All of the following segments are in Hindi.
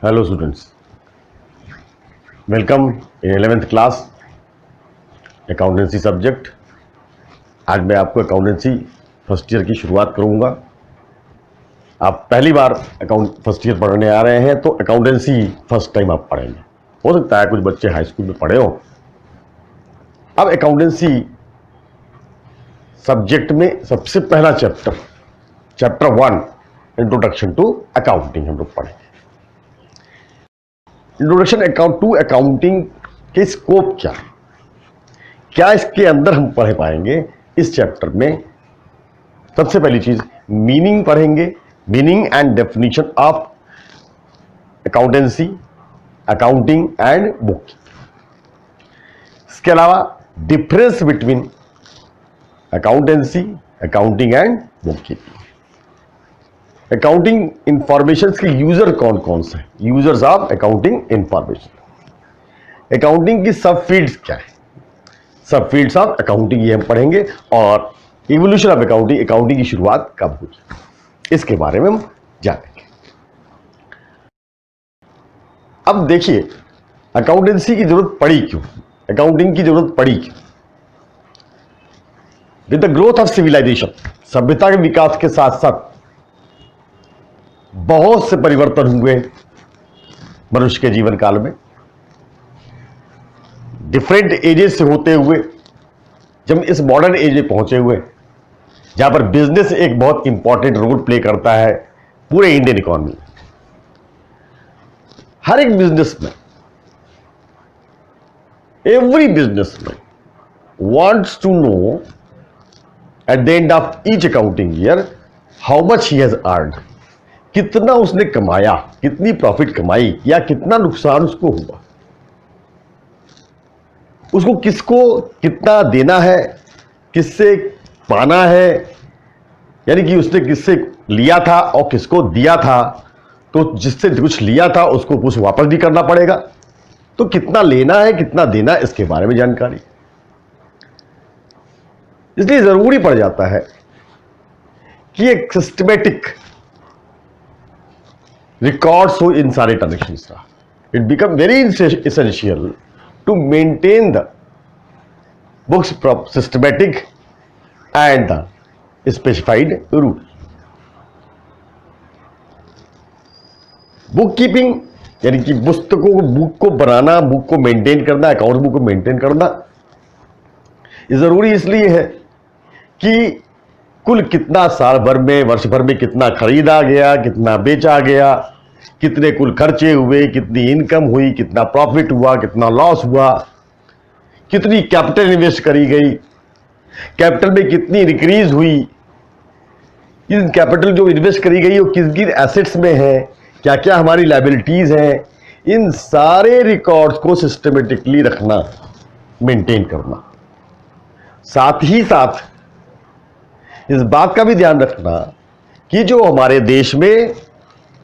Hello students, welcome in 11th class accountancy subject. आज मैं आपको अकाउंटेंसी फर्स्ट ईयर की शुरुआत करूंगा। आप पहली बार अकाउंट फर्स्ट ईयर पढ़ने आ रहे हैं तो अकाउंटेंसी फर्स्ट टाइम आप पढ़ेंगे। हो सकता है कुछ बच्चे हाई स्कूल में पढ़े हो। अब अकाउंटेंसी सब्जेक्ट में सबसे पहला चैप्टर 1 इंट्रोडक्शन टू अकाउंटिंग हम लोग पढ़ेंगे। इंट्रोडक्शन टू अकाउंटिंग के स्कोप क्या इसके अंदर हम पढ़ पाएंगे इस चैप्टर में। सबसे पहली चीज मीनिंग पढ़ेंगे, meaning and definition of accountancy, accounting and book. इसके अलावा difference between accountancy, accounting and book keeping. Accounting information के यूजर कौन कौन से हैं, users of accounting information. Accounting की सब फील्ड्स क्या है, सब फील्ड्स ऑफ अकाउंटिंग ये हम पढ़ेंगे। और इवोल्यूशन ऑफ अकाउंटिंग, अकाउंटिंग की शुरुआत कब हुई, इसके बारे में हम जानेंगे। अब देखिए अकाउंटेंसी की जरूरत पड़ी क्यों, अकाउंटिंग की जरूरत पड़ी क्यों। With the growth of civilisation, सभ्यता के विकास के साथ साथ बहुत से परिवर्तन हुए मनुष्य के जीवन काल में। डिफरेंट एजेस से होते हुए जब इस मॉडर्न एज में पहुंचे हुए, जहां पर बिजनेस एक बहुत इंपॉर्टेंट रोल प्ले करता है पूरे इंडियन इकोनॉमी में। हर एक businessman, every businessman wants to know at the end of each accounting year how much he has earned, कितना उसने कमाया, कितनी प्रॉफिट कमाई या कितना नुकसान उसको हुआ, उसको किसको कितना देना है, किससे पाना है, यानी कि उसने किससे लिया था और किसको दिया था। तो जिससे कुछ लिया था उसको कुछ वापस भी करना पड़ेगा, तो कितना लेना है कितना देना, इसके बारे में जानकारी। इसलिए जरूरी पड़ जाता है कि एक सिस्टमेटिक रिकॉर्ड्स हो इन सारे ट्रांजेक्शंस का। It become very essential to maintain the books systematic and the specified rule. Book keeping यानी कि पुस्तकों को, बुक को बनाना, बुक को मेंटेन करना, अकाउंट बुक को मेंटेन करना ये जरूरी इसलिए है कि कुल कितना साल भर में, वर्ष भर में कितना खरीदा गया, कितना बेचा गया, कितने कुल खर्चे हुए, कितनी इनकम हुई, कितना प्रॉफिट हुआ, कितना लॉस हुआ, कितनी कैपिटल इन्वेस्ट करी गई, कैपिटल में कितनी इंक्रीज हुई, इन कैपिटल जो इन्वेस्ट करी गई वो किन किन एसेट्स में है, क्या क्या हमारी लायबिलिटीज हैं, इन सारे रिकॉर्ड्स को सिस्टमेटिकली रखना, मेंटेन करना। साथ ही साथ इस बात का भी ध्यान रखना कि जो हमारे देश में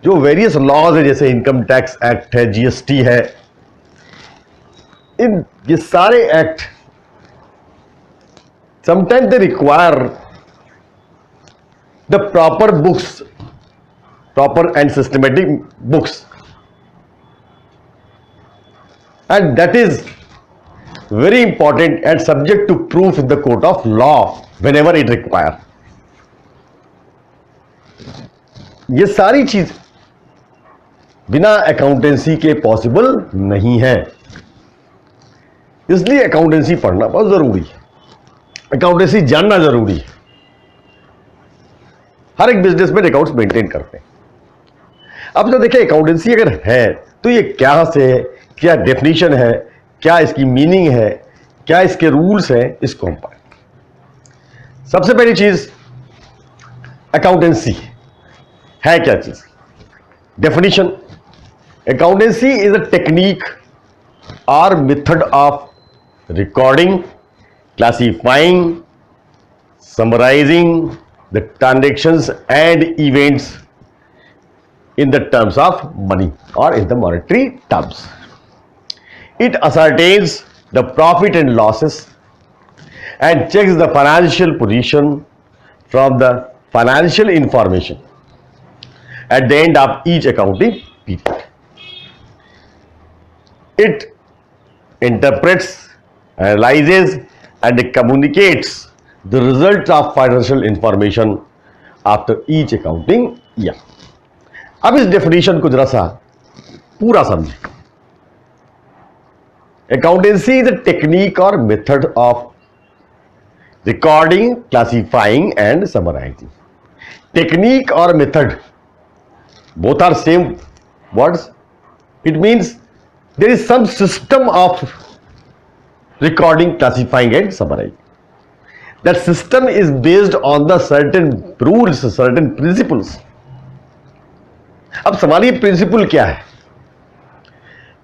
जो वेरियस लॉज है, जैसे इनकम टैक्स एक्ट है, जीएसटी है, इन ये सारे act sometimes they require the proper books, proper and systematic books, and that is very important and subject to proof in the court of law whenever it require। ये सारी चीज बिना अकाउंटेंसी के पॉसिबल नहीं है, इसलिए अकाउंटेंसी पढ़ना बहुत जरूरी है, अकाउंटेंसी जानना जरूरी है। हर एक बिजनेस में अकाउंट्स मेंटेन करते हैं। अब जो देखिए अकाउंटेंसी अगर है तो ये क्या से है, क्या डेफिनेशन है, क्या इसकी मीनिंग है, क्या इसके रूल्स हैं, इसको हम पढ़ें। सबसे पहली चीज अकाउंटेंसी है क्या चीज। Definition, accountancy is a technique और method of recording, classifying, summarising the transactions and events in the terms of money or in the monetary terms. It ascertains the profit and losses and checks the financial position from the financial information at the end of each accounting period. It interprets, analyzes, and communicates the result of financial information after each accounting year. अब इस डेफिनेशन को जरा सा पूरा समझें. Accountancy is a technique or method of recording, classifying, and summarizing. Technique or method, both are same words. It means there is some system of recording, classifying, and summarizing. That system is based on the certain rules, certain principles. अब सवाल ये प्रिंसिपल क्या है?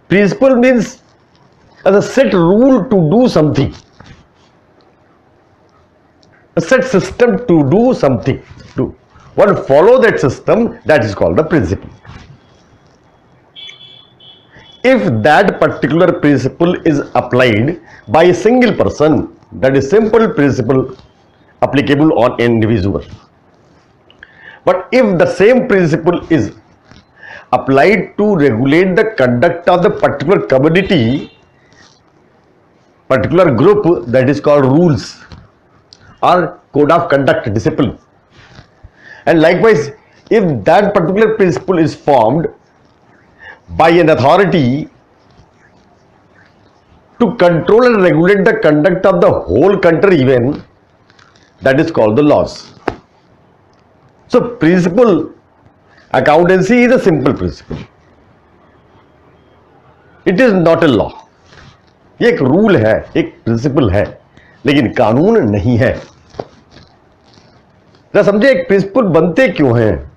Principle means as a set rule to do something, a set system to do something, to one follow that system, that is called the principle. If that particular principle is applied by a single person, that is simple principle applicable on an individual. But if the same principle is applied to regulate the conduct of the particular community, particular group, that is called rules or code of conduct, discipline. And likewise, if that particular principle is formed by an authority to control and regulate the conduct of the whole country even, that is called the laws. So principle, accountancy is a simple principle. It is not a law. ये एक रूल है, एक प्रिंसिपल है, लेकिन कानून नहीं है. जरा समझे एक प्रिंसिपल बनते क्यों हैं?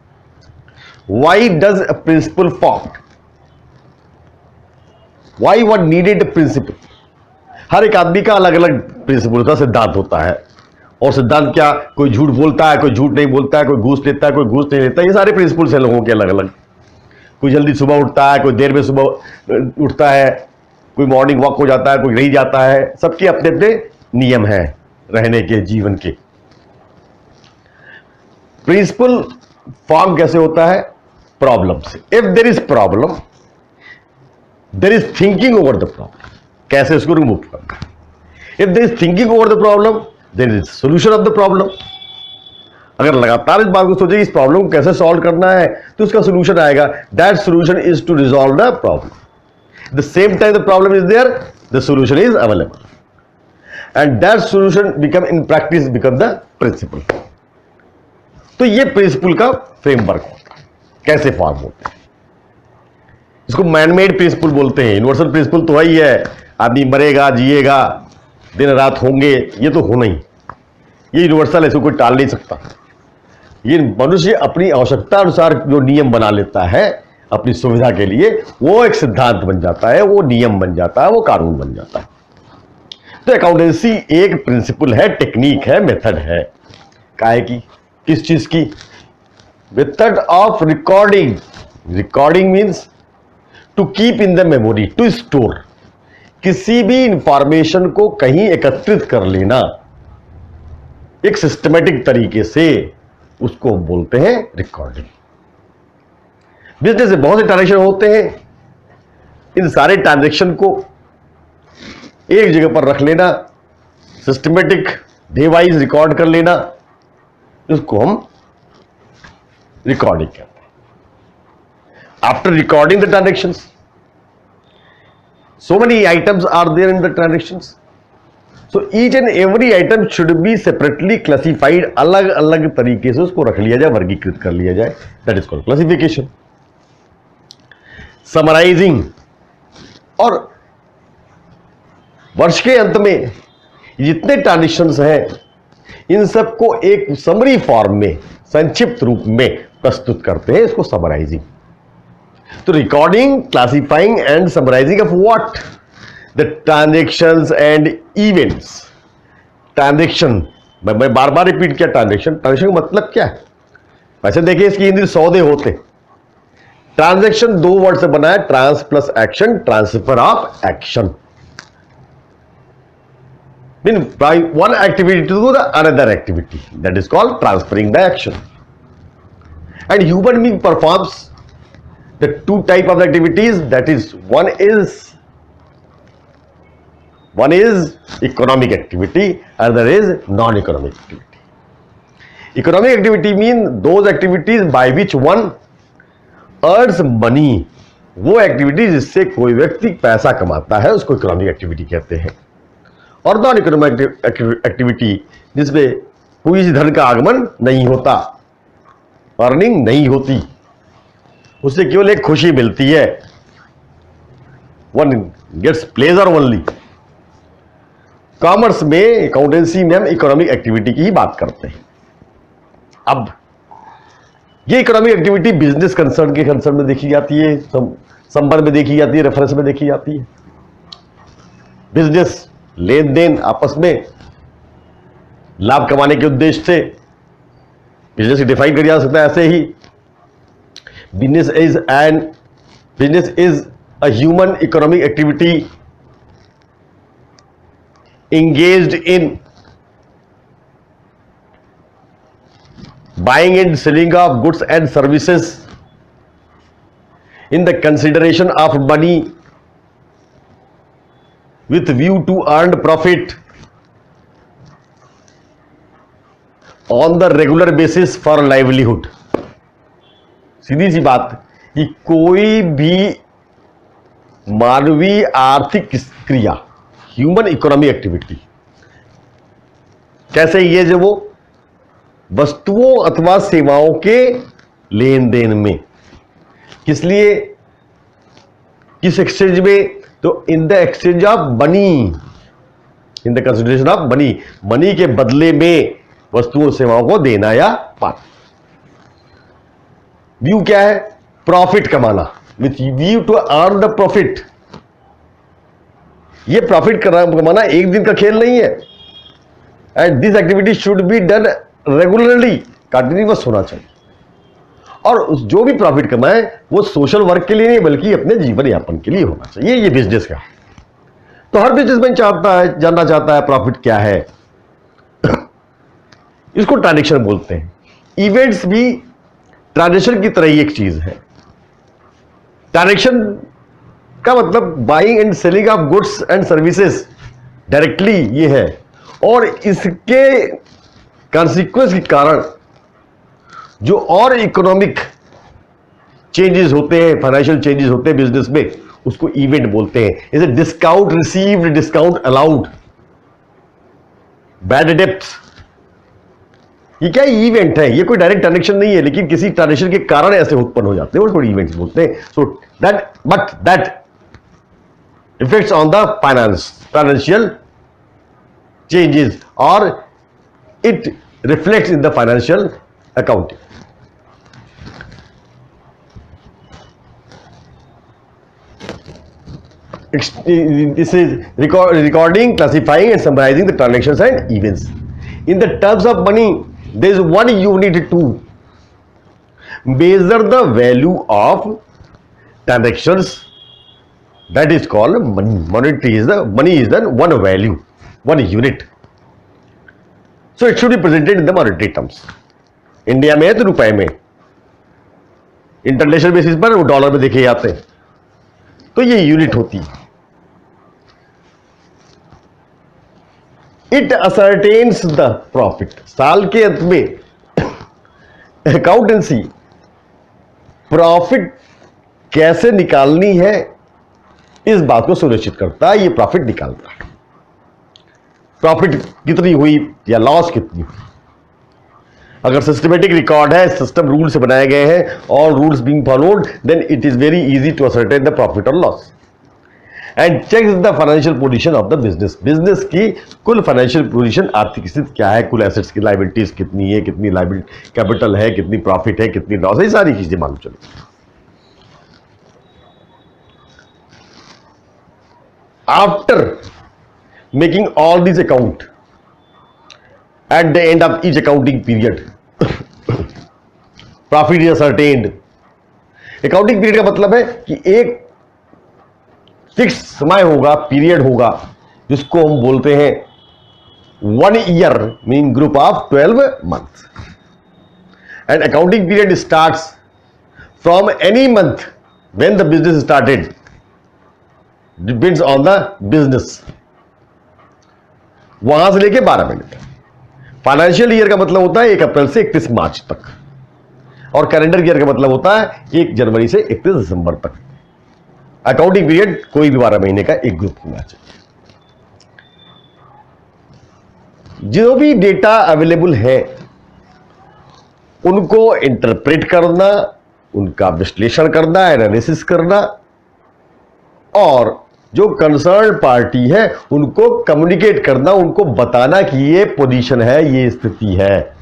Why does a principle form? Why one needed a principle? हर एक आदमी का अलग अलग प्रिंसिपल होता है, सिद्धांत होता है. और सिद्धांत क्या? कोई झूठ बोलता है, कोई झूठ नहीं बोलता है, कोई घूस लेता है, कोई घूस नहीं लेता है. ये सारे प्रिंसिपल्स हैं लोगों के अलग अलग. कोई जल्दी सुबह उठता है, कोई देर में सुबह उठता है, कोई मॉर्निंग वॉक हो जाता है, कोई नहीं जाता है. सबके अपने अपने नियम हैं रहने के, जीवन के. प्रिंसिपल फॉर्म कैसे होता है? प्रॉब्लम से. If there is problem, there is thinking over the problem. कैसे उसको रिमूव करना? If there is thinking over the problem, there is solution of the problem. अगर लगातार इस बात को सोचे इस प्रॉब्लम को कैसे सॉल्व करना है, तो उसका सोल्यूशन आएगा. That solution is to resolve the problem. The same time the problem is there, the solution is available, and that solution in practice become the principle. तो ये प्रिंसिपल का फ्रेमवर्क होता है. कैसे फॉर्म होते हैं? इसको मैनमेड प्रिंसिपल बोलते हैं. यूनिवर्सल प्रिंसिपल तो वही है, आदमी मरेगा, जिएगा, दिन रात होंगे, ये तो होना ही. ये यूनिवर्सल है, इसको कोई टाल नहीं सकता. ये मनुष्य अपनी आवश्यकता अनुसार जो नियम बना लेता है अपनी सुविधा के लिए, वो एक सिद्धांत बन जाता है, वो नियम बन जाता है, वो कानून बन जाता है. तो अकाउंटेंसी एक प्रिंसिपल है, टेक्निक है, मेथड है. काहे की? किस चीज की? Method of recording. Recording means to keep in the memory, to store. किसी भी इंफॉर्मेशन को कहीं एकत्रित कर लेना एक सिस्टमेटिक तरीके से, उसको बोलते हैं रिकॉर्डिंग. बिजनेस में बहुत से ट्रांजेक्शन होते हैं. इन सारे ट्रांजेक्शन को एक जगह पर रख लेना, सिस्टमेटिक डे वाइज रिकॉर्ड कर लेना, इसको हम रिकॉर्डिंग कहते हैं. After recording the transactions, so many items are there in the transactions, so each and every item should be separately classified. अलग अलग तरीके से उसको रख लिया जाए, वर्गीकृत कर लिया जाए. That is called classification. Summarising, और वर्ष के अंत में जितने ट्रांजेक्शंस हैं इन सबको एक समरी फॉर्म में, संक्षिप्त रूप में प्रस्तुत करते हैं. इसको समराइजिंग. तो recording, classifying and summarising of what? The transactions and events. Transaction, मैं बार बार रिपीट किया, ट्रांजेक्शन. ट्रांजेक्शन का मतलब क्या है? वैसे देखिए इसकी हिंदी सौदे होते. ट्रांजेक्शन दो वर्ड से बना है, trans plus action, transfer of action. Mean by one activity to the another activity, that is called transferring the action. And human being performs the two type of activities, that is, one is One is economic activity, other is non-economic activity. Economic activity means those activities by which one earns money. वो एक्टिविटी जिससे कोई व्यक्ति पैसा कमाता है उसको इकोनॉमिक एक्टिविटी कहते हैं. और नॉन इकोनॉमिक एक्टिविटी जिसमें कोई धन का आगमन नहीं होता, अर्निंग नहीं होती, उससे केवल एक खुशी मिलती है. One gets pleasure only. Commerce में, अकाउंटेंसी में हम इकोनॉमिक एक्टिविटी की ही बात करते हैं. अब ये इकोनॉमिक एक्टिविटी बिजनेस कंसर्न में देखी जाती है, संबंध में देखी जाती है, रेफरेंस में देखी जाती है. बिजनेस लेन देन आपस में लाभ कमाने के उद्देश्य से बिजनेस डिफाइन किया जा सकता है ऐसे ही. Business is a human economic activity engaged in buying and selling of goods and services in the consideration of money with view to earned profit on the regular basis for livelihood. सीधी सी बात कि कोई भी मानवीय आर्थिक क्रिया, ह्यूमन इकोनॉमिक एक्टिविटी कैसे, ये जो वो वस्तुओं अथवा सेवाओं के लेन देन में, किस लिए, किस एक्सचेंज में, तो in the exchange of money, in the consideration of money, money के बदले में वस्तुओं सेवाओं को देना या पाना. व्यू क्या है? प्रॉफिट कमाना, with view to earn the profit. ये प्रॉफिट कमाना एक दिन का खेल नहीं है. And this activity should be done regularly, continuous होना चाहिए. और जो भी प्रॉफिट कमाए वो सोशल वर्क के लिए नहीं बल्कि अपने जीवन यापन के लिए होना चाहिए. ये बिजनेस का. तो हर बिजनेसमैन जानना चाहता है प्रॉफिट क्या है. इसको ट्रांजैक्शन बोलते हैं. इवेंट्स भी ट्रांजैक्शन की तरह ही एक चीज है. ट्रांजैक्शन का मतलब buying and selling of goods and services directly ये है. और इसके कॉन्सिक्वेंस के कारण जो और इकोनॉमिक चेंजेस होते हैं, फाइनेंशियल चेंजेस होते हैं बिजनेस में, उसको इवेंट बोलते हैं. जैसे discount received, discount allowed, bad debts, ये क्या इवेंट है. ये कोई डायरेक्ट ट्रांजैक्शन नहीं है लेकिन किसी ट्रांजैक्शन के कारण ऐसे उत्पन्न हो जाते हैं, उसको इवेंट्स बोलते हैं. So that effects on the financial changes, or it reflects in the financial accounting. This is recording, classifying and summarizing the transactions and events. In the terms of money, there is one unit to measure the value of transactions. That is called money. Money is the one value, one unit. So it should be presented in the monetary terms. India में है तो रुपए में, इंटरनेशनल बेसिस पर वो डॉलर में देखे जाते हैं, तो ये यूनिट होती है. It ascertains the profit. साल के अंत में अकाउंटेंसी प्रॉफिट कैसे निकालनी है इस बात को सुनिश्चित करता है. ये प्रॉफिट निकालता है. प्रॉफिट कितनी हुई या लॉस कितनी हुई. अगर सिस्टमेटिक रिकॉर्ड है, सिस्टम रूल से बनाए गए हैं, all rules being followed, then it is very easy to ascertain the profit और loss. And checks the financial position of the business. Business की कुल फाइनेंशियल पोजीशन, आर्थिक स्थिति क्या है, कुल एसेट्स की लायबिलिटीज कितनी है, कितनी लायबिलिटी कैपिटल है, कितनी प्रॉफिट है, कितनी लॉस है, ये सारी चीजें मालूम चलेगी. After making all these account at the end of each accounting period, profit is ascertained. Accounting period का मतलब है कि एक फिक्स समय होगा, पीरियड होगा, जिसको हम बोलते हैं 1 year, mean group of 12 months. And accounting period starts from any month when the business started. Depends on the business. वहां से लेके 12 महीने तक। फाइनेंशियल ईयर का मतलब होता है 1 अप्रैल से 31 मार्च तक, और कैलेंडर ईयर का मतलब होता है 1 जनवरी से 31 दिसंबर तक। अकाउंटिंग पीरियड कोई भी 12 महीने का एक ग्रुप होना चाहिए। जो भी डेटा अवेलेबल है उनको इंटरप्रेट करना, उनका विश्लेषण करना, एनालिसिस करना, और जो कंसर्न पार्टी है उनको कम्युनिकेट करना, उनको बताना कि ये पोजीशन है, ये स्थिति है,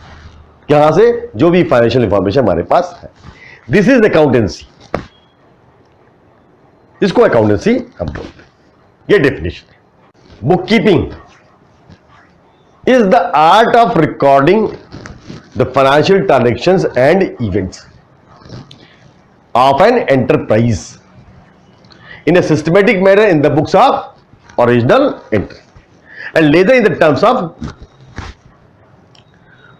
यहां से जो भी फाइनेंशियल इंफॉर्मेशन हमारे पास है। दिस इज अकाउंटेंसी, इसको अकाउंटेंसी हम बोलते हैं। ये डेफिनेशन है। Book keeping is the art of recording the financial transactions and events of an enterprise in a systematic manner in the books of original entry, and later in the terms of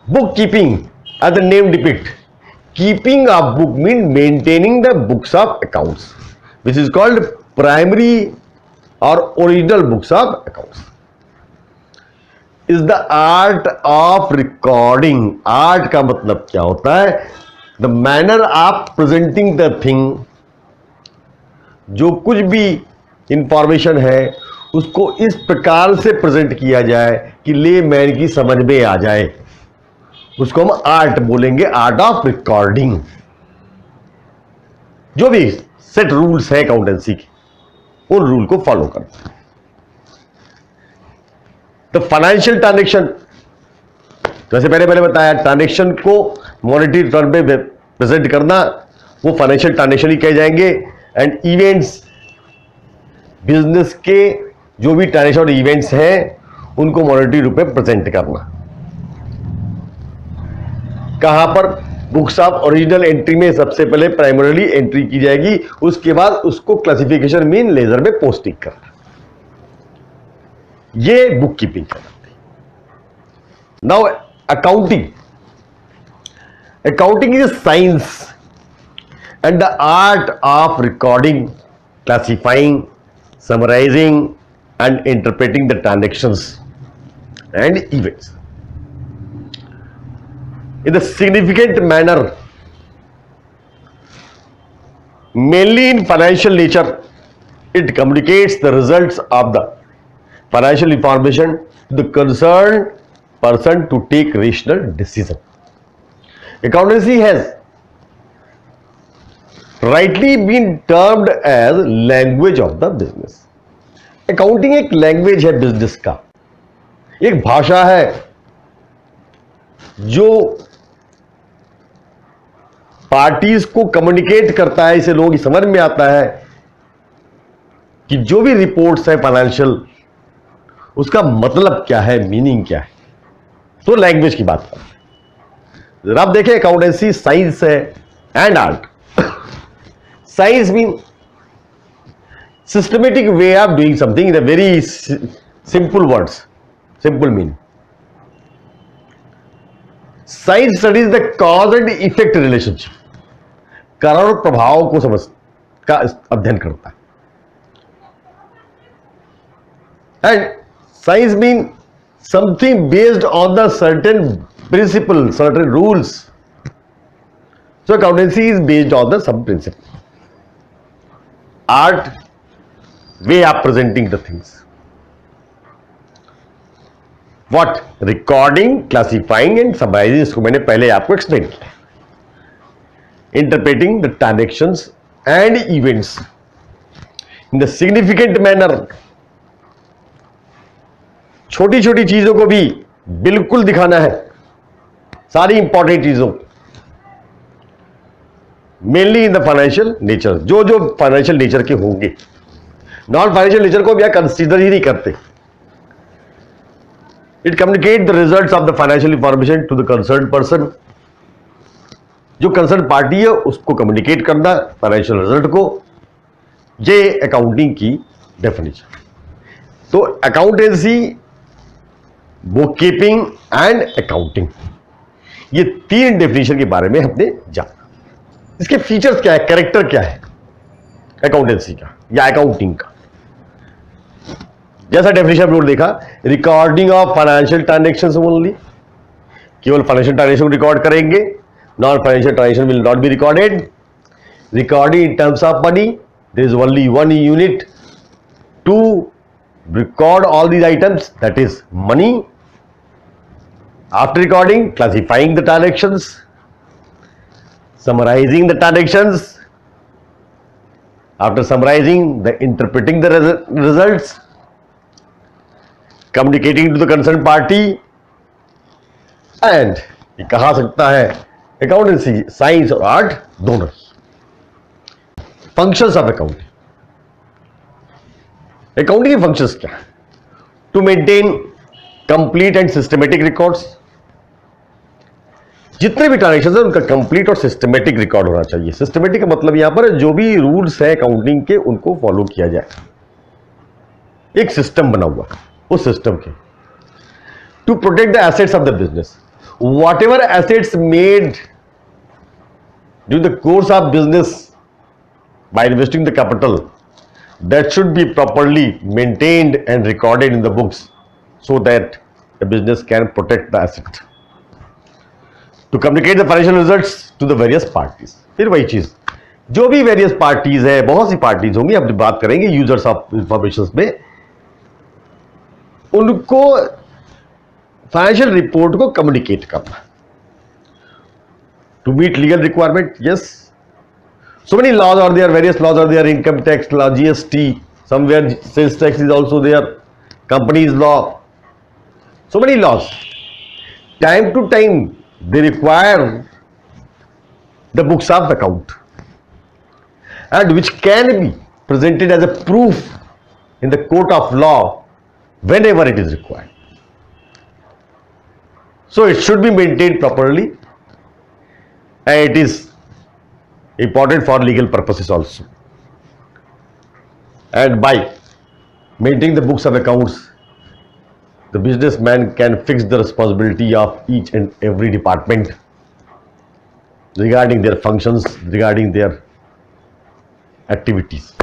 bookkeeping, as the name depict. Keeping of book means maintaining the books of accounts, which is called primary or original books of accounts. Is the art of recording. Art का मतलब क्या होता है? The manner of presenting the thing. जो कुछ भी इंफॉर्मेशन है उसको इस प्रकार से प्रेजेंट किया जाए कि ले मैन की समझ में आ जाए, उसको हम आर्ट बोलेंगे, आर्ट ऑफ रिकॉर्डिंग। जो भी सेट रूल्स है अकाउंटेंसी के, उन रूल को फॉलो करना। तो फाइनेंशियल ट्रांजेक्शन, जैसे मैंने बताया, ट्रांजेक्शन को मॉनेटरी टर्म में प्रेजेंट करना, वो फाइनेंशियल ट्रांजेक्शन ही कहे जाएंगे। एंड इवेंट्स, बिजनेस के जो भी ट्रांजेक्शन और इवेंट्स हैं उनको मॉनेटरी रूप में प्रेजेंट करना। कहां पर? बुक्स ऑफ ओरिजिनल एंट्री में सबसे पहले प्राइमरीली एंट्री की जाएगी, उसके बाद उसको क्लासिफिकेशन मीन लेजर में पोस्टिंग करना। ये बुक कीपिंग कहलाती है। Now accounting, accounting is science and the art of recording, classifying, summarizing and interpreting the transactions and events in a significant manner, mainly in financial nature. It communicates the results of the financial information to the concerned person to take rational decision. Accountancy has rightly been termed as language of the business. Accounting एक लैंग्वेज है बिजनेस का, एक भाषा है जो पार्टीज को कम्युनिकेट करता है, इसे लोगों की समझ में आता है कि जो भी रिपोर्ट्स है फाइनेंशियल, उसका मतलब क्या है, मीनिंग क्या है। तो लैंग्वेज की बात करते हैं। आप देखें, अकाउंटेंसी साइंस है and art. Science means systematic way of doing something in a very simple words, simple meaning. Science studies the cause and effect relationship. कारण और प्रभाव को समझ का अध्ययन करता है। And science means something based on the certain principle, certain rules. So accountancy is based on the some principle. Art, way of presenting the things. What? Recording, classifying and summarizing, इसको मैंने पहले आपको एक्सप्लेन किया। Interpreting the transactions and events in the significant manner. छोटी छोटी चीजों को भी बिल्कुल दिखाना है, सारी इंपॉर्टेंट चीजों, mainly in the financial nature, जो जो फाइनेंशियल नेचर के होंगे। नॉन फाइनेंशियल नेचर को भी कंसीडर ही नहीं करते। It communicate the results of the financial information to the concern person. जो कंसर्न पार्टी है उसको कम्युनिकेट करना फाइनेंशियल रिजल्ट को। ये अकाउंटिंग की डेफिनेशन। तो accountancy, book keeping and accounting, ये 3 डेफिनेशन के बारे में हमने जाना। इसके फीचर्स क्या है, कैरेक्टर क्या है अकाउंटेंसी का या अकाउंटिंग का। जैसा डेफिनेशन नोट देखा, recording of financial transaction only, केवल फाइनेंशियल ट्रांजेक्शन रिकॉर्ड करेंगे, non financial transaction will not be recorded. Recording in terms of money, there is only one unit to record all these items, that is money. After recording, classifying the transactions, summarizing the transactions, after summarizing, the interpreting the results, communicating to the concerned party, and ये कहा सकता है अकाउंटेंसी साइंस और आर्ट दोनों. Functions of accounting. अकाउंटिंग के फंक्शंस क्या है? To maintain complete and systematic records. जितने भी ट्रांजेक्शन है उनका कंप्लीट और सिस्टमेटिक रिकॉर्ड होना चाहिए. सिस्टमेटिक का मतलब यहां पर जो भी रूल्स है अकाउंटिंग के उनको फॉलो किया जाए, एक सिस्टम बना हुआ उस सिस्टम के. To protect the assets of the business, whatever assets made during the course of business by investing the capital, that should be properly maintained and recorded in the books so that the business can protect the asset. To communicate the financial results to the various parties. फिर वही चीज, जो भी various parties है, बहुत सी parties होंगी, अब बात करेंगे यूजर्स ऑफ इंफॉर्मेशन में, उनको फाइनेंशियल रिपोर्ट को कम्युनिकेट करना. To meet legal requirement, yes. So many laws are there, various laws are there, income tax law, GST, somewhere sales tax is also there, companies law, so many laws. Time to time they require the books of account, and which can be presented as a proof in the court of law whenever it is required. So it should be maintained properly, and it is important for legal purposes also. And by maintaining the books of accounts, the businessman can fix the responsibility of each and every department regarding their functions, regarding their activities.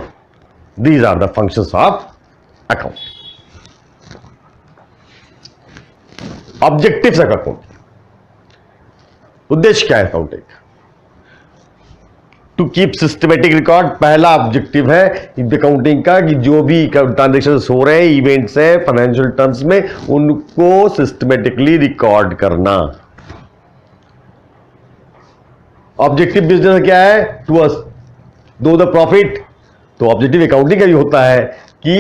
These are the functions of account. Objectives of account. उद्देश्य क्या है accounting? To keep systematic record. पहला ऑब्जेक्टिव है अकाउंटिंग का कि जो भी ट्रांजेक्शन हो रहे हैं, इवेंट्स है फाइनेंशियल टर्म्स में, उनको सिस्टमेटिकली रिकॉर्ड करना. ऑब्जेक्टिव बिजनेस क्या है? To do the profit. तो ऑब्जेक्टिव अकाउंटिंग का ये होता है कि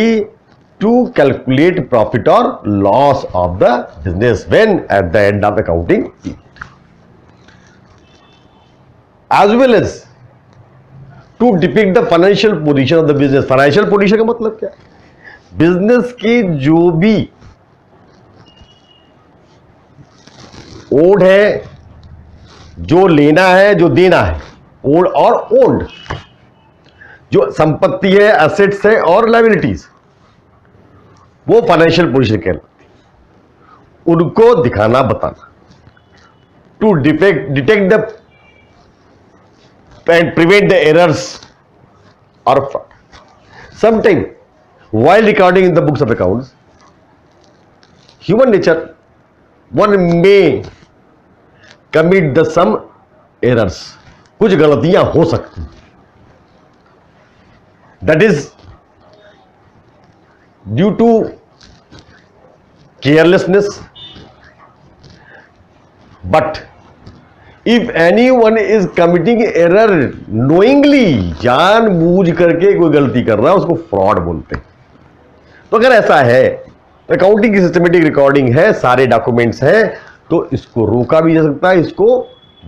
टू कैलकुलेट प्रॉफिट और loss of the business when at the end of accounting, as well as to depict the financial position of the business. Financial position का मतलब क्या है? बिजनेस की जो भी ओड है, जो लेना है, जो देना है, ओड और ओल्ड, जो संपत्ति है, एसेट्स है और लायबिलिटीज, वो फाइनेंशियल पोजीशन कहलाती है. उनको दिखाना, बताना. To detect the and prevent the errors or fraud. Sometimes, while recording in the books of accounts, human nature, one may commit the some errors. कुछ गलतियां हो सकती. That is due to carelessness. But if anyone is committing error knowingly, जानबूझ करके कोई गलती कर रहा है, उसको फ्रॉड बोलते हैं. तो अगर ऐसा है, अकाउंटिंग की सिस्टमेटिक रिकॉर्डिंग है, सारे डॉक्यूमेंट्स हैं, तो इसको रोका भी जा सकता है, इसको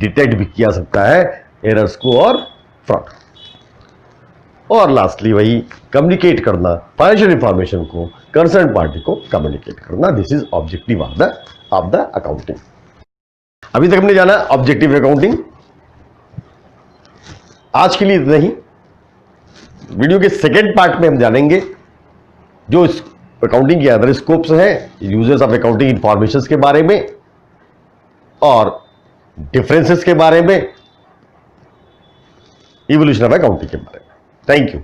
डिटेक्ट भी किया सकता है, एरर्स को और फ्रॉड. और लास्टली वही कम्युनिकेट करना, फाइनेंशियल इंफॉर्मेशन को कंसर्न पार्टी को कम्युनिकेट करना. This is objective of the accounting. अभी तक हमने जाना ऑब्जेक्टिव अकाउंटिंग. आज के लिए इतना ही. वीडियो के सेकेंड पार्ट में हम जानेंगे जो अकाउंटिंग के अदर स्कोप्स हैं, यूजर्स ऑफ अकाउंटिंग इंफॉर्मेशन के बारे में और डिफरेंसेस के बारे में, इवोल्यूशन ऑफ अकाउंटिंग के बारे में. Thank you.